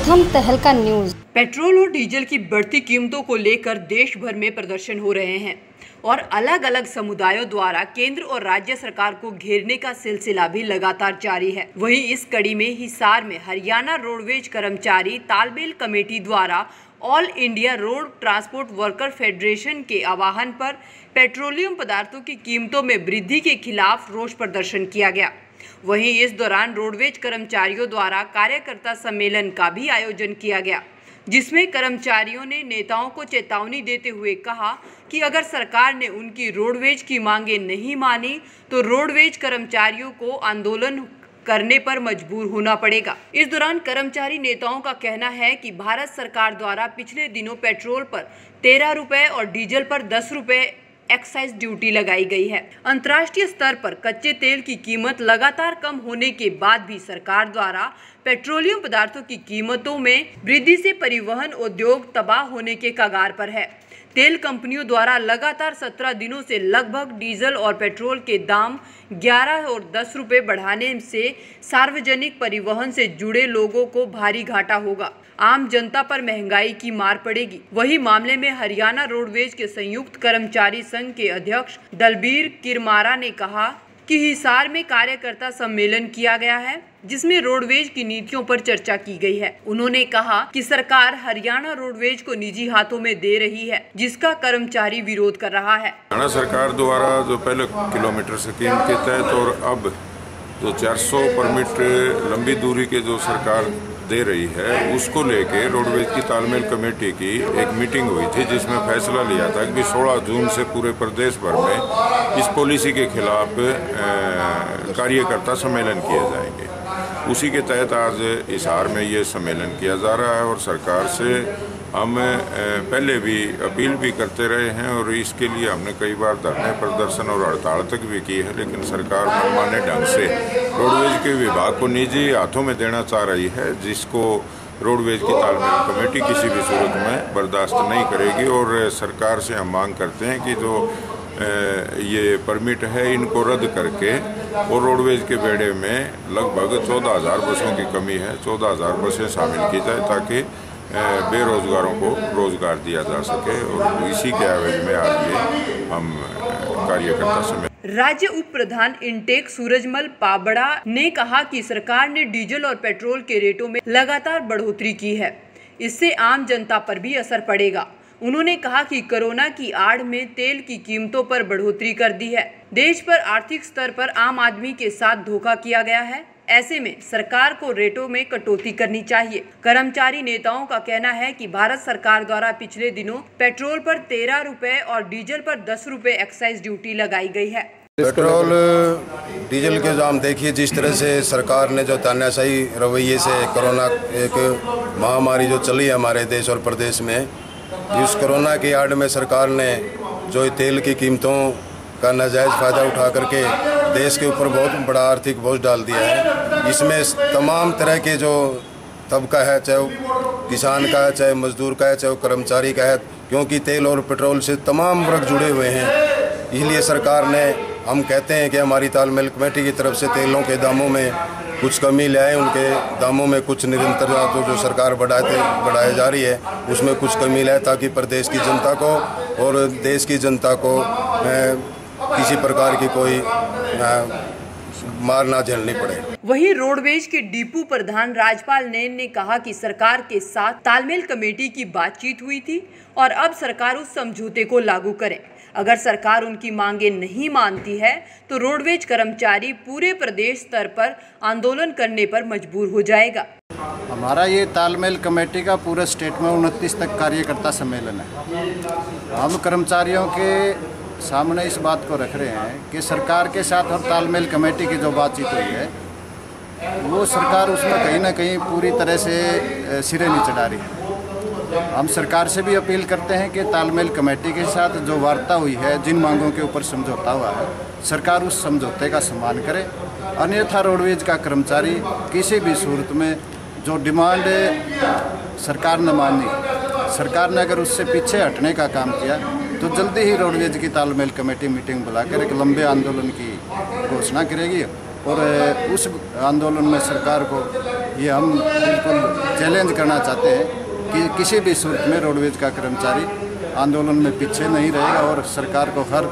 प्रथम तहलका news. Petrol और डीजल की बढ़ती कीमतों को लेकर देश भर में प्रदर्शन हो रहे हैं और अलग अलग समुदायों द्वारा केंद्र और राज्य सरकार को घेरने का सिलसिला भी लगातार जारी है। वहीं इस कड़ी में हिसार में हरियाणा रोडवेज कर्मचारी तालमेल कमेटी द्वारा all India road transport worker federation के आह्वान पर पेट्रोलियम पदार्थों की कीमतों में वृद्धि के खिलाफ रोष प्रदर्शन किया गया। वहीं इस दौरान रोडवेज कर्मचारियों द्वारा कार्यकर्ता सम्मेलन का भी आयोजन किया गया, जिसमें कर्मचारियों ने नेताओं को चेतावनी देते हुए कहा कि अगर सरकार ने उनकी रोडवेज की मांगें नहीं मानी तो रोडवेज कर्मचारियों को आंदोलन करने पर मजबूर होना पड़ेगा। इस दौरान कर्मचारी नेताओं का कहना है कि भारत सरकार द्वारा पिछले दिनों पेट्रोल पर 13 रुपए और डीजल पर 10 रुपए एक्साइज ड्यूटी लगाई गई है। अंतर्राष्ट्रीय स्तर पर कच्चे तेल की कीमत लगातार कम होने के बाद भी सरकार द्वारा पेट्रोलियम पदार्थों की कीमतों में वृद्धि से परिवहन उद्योग तबाह होने के कगार पर है। तेल कंपनियों द्वारा लगातार 17 दिनों से लगभग डीजल और पेट्रोल के दाम 11 और 10 रुपए बढ़ाने से सार्वजनिक परिवहन से जुड़े लोगों को भारी घाटा होगा। आम जनता पर महंगाई की मार पड़ेगी। वही मामले में हरियाणा रोडवेज के संयुक्त कर्मचारी संघ के अध्यक्ष दलबीर किरमारा ने कहा कि हिसार में कार्यकर्ता सम्मेलन किया गया है, जिसमें रोडवेज की नीतियों पर चर्चा की गई है। उन्होंने कहा कि सरकार हरियाणा रोडवेज को निजी हाथों में दे रही है, जिसका कर्मचारी विरोध कर रहा है। हरियाणा सरकार द्वारा जो पहले किलोमीटर स्कीम के तहत और अब जो 400 परमिट लंबी दूरी के जो सरकार दे रही है, उसको लेके रोडवेज की तालमेल कमेटी की एक मीटिंग हुई थी, जिसमें फैसला लिया था कि 16 जून से पूरे प्रदेश भर में इस पॉलिसी के खिलाफ कार्यकर्ता सम्मेलन किए जाएंगे। उसी के तहत आज हिसार में ये सम्मेलन किया जा रहा है और सरकार से हम पहले भी अपील भी करते रहे हैं और इसके लिए हमने कई बार धरने प्रदर्शन और हड़ताल तक भी की है, लेकिन सरकार मनमाने ढंग से रोडवेज के विभाग को निजी हाथों में देना चाह रही है, जिसको रोडवेज की तालमेल कमेटी किसी भी सूरत में बर्दाश्त नहीं करेगी। और सरकार से हम मांग करते हैं कि जो ये परमिट है इनको रद्द करके और रोडवेज के बेड़े में लगभग 14,000 बसों की कमी है, 14,000 बसें शामिल की जाए ताकि बेरोजगारों को रोजगार दिया जा सके। और इसी के आवेदन में आज ये हम कार्यकर्ता समेत राज्य उप प्रधान इंटेक सूरजमल पाबड़ा ने कहा कि सरकार ने डीजल और पेट्रोल के रेटों में लगातार बढ़ोतरी की है, इससे आम जनता पर भी असर पड़ेगा। उन्होंने कहा कि कोरोना की आड़ में तेल की कीमतों पर बढ़ोतरी कर दी है। देश पर आर्थिक स्तर पर आम आदमी के साथ धोखा किया गया है, ऐसे में सरकार को रेटों में कटौती करनी चाहिए। कर्मचारी नेताओं का कहना है कि भारत सरकार द्वारा पिछले दिनों पेट्रोल पर 13 रुपए और डीजल पर 10 रुपए एक्साइज ड्यूटी लगाई गई है। पेट्रोल डीजल के दाम देखिए, जिस तरह से सरकार ने जो तानाशाही रवैये से कोरोना एक महामारी जो चली है हमारे देश और प्रदेश में, इस कोरोना की आड़ में सरकार ने जो तेल की कीमतों का नाजायज़ फ़ायदा उठा करके देश के ऊपर बहुत बड़ा आर्थिक बोझ डाल दिया है। इसमें तमाम तरह के जो तबका है, चाहे वो किसान का है, चाहे मजदूर का है, चाहे वो कर्मचारी का है, क्योंकि तेल और पेट्रोल से तमाम वर्ग जुड़े हुए हैं। इसलिए सरकार ने, हम कहते हैं कि हमारी तालमेल कमेटी की तरफ से तेलों के दामों में कुछ कमी ले आए, उनके दामों में कुछ निरंतर जो सरकार बढ़ाई जा रही है उसमें कुछ कमी लाए, ताकि प्रदेश की जनता को और देश की जनता को किसी प्रकार की कोई मार ना झेलनी पड़े। वहीं रोडवेज के डिपो प्रधान राजपाल नैन ने कहा कि सरकार के साथ तालमेल कमेटी की बातचीत हुई थी और अब सरकार उस समझौते को लागू करे। अगर सरकार उनकी मांगे नहीं मानती है तो रोडवेज कर्मचारी पूरे प्रदेश स्तर पर आंदोलन करने पर मजबूर हो जाएगा। हमारा ये तालमेल कमेटी का पूरे स्टेट में 29 तक कार्यकर्ता सम्मेलन है। हम कर्मचारियों के सामने इस बात को रख रहे हैं कि सरकार के साथ और तालमेल कमेटी की जो बातचीत हुई है, वो सरकार उसमें कहीं ना कहीं पूरी तरह से सिरे नहीं चढ़ा रही है। हम सरकार से भी अपील करते हैं कि तालमेल कमेटी के साथ जो वार्ता हुई है, जिन मांगों के ऊपर समझौता हुआ है, सरकार उस समझौते का सम्मान करे। अन्यथा रोडवेज का कर्मचारी किसी भी सूरत में जो डिमांड सरकार ने मानी, सरकार ने अगर उससे पीछे हटने का काम किया तो जल्दी ही रोडवेज की तालमेल कमेटी मीटिंग बुलाकर एक लंबे आंदोलन की घोषणा करेगी और उस आंदोलन में सरकार को ये हम बिल्कुल चैलेंज करना चाहते हैं कि किसी भी सूरत में रोडवेज का कर्मचारी आंदोलन में पीछे नहीं रहेगा और सरकार को हर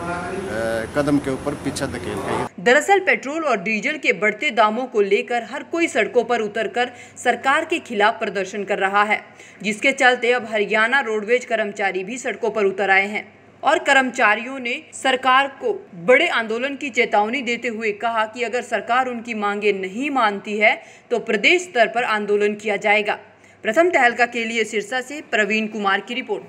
कदम के ऊपर पीछे धकेलेगा। दरअसल पेट्रोल और डीजल के बढ़ते दामों को लेकर हर कोई सड़कों पर उतरकर सरकार के खिलाफ प्रदर्शन कर रहा है, जिसके चलते अब हरियाणा रोडवेज कर्मचारी भी सड़कों पर उतर आए हैं और कर्मचारियों ने सरकार को बड़े आंदोलन की चेतावनी देते हुए कहा कि अगर सरकार उनकी मांगे नहीं मानती है तो प्रदेश स्तर पर आंदोलन किया जाएगा। प्रथम तहलका के लिए सिरसा से प्रवीण कुमार की रिपोर्ट।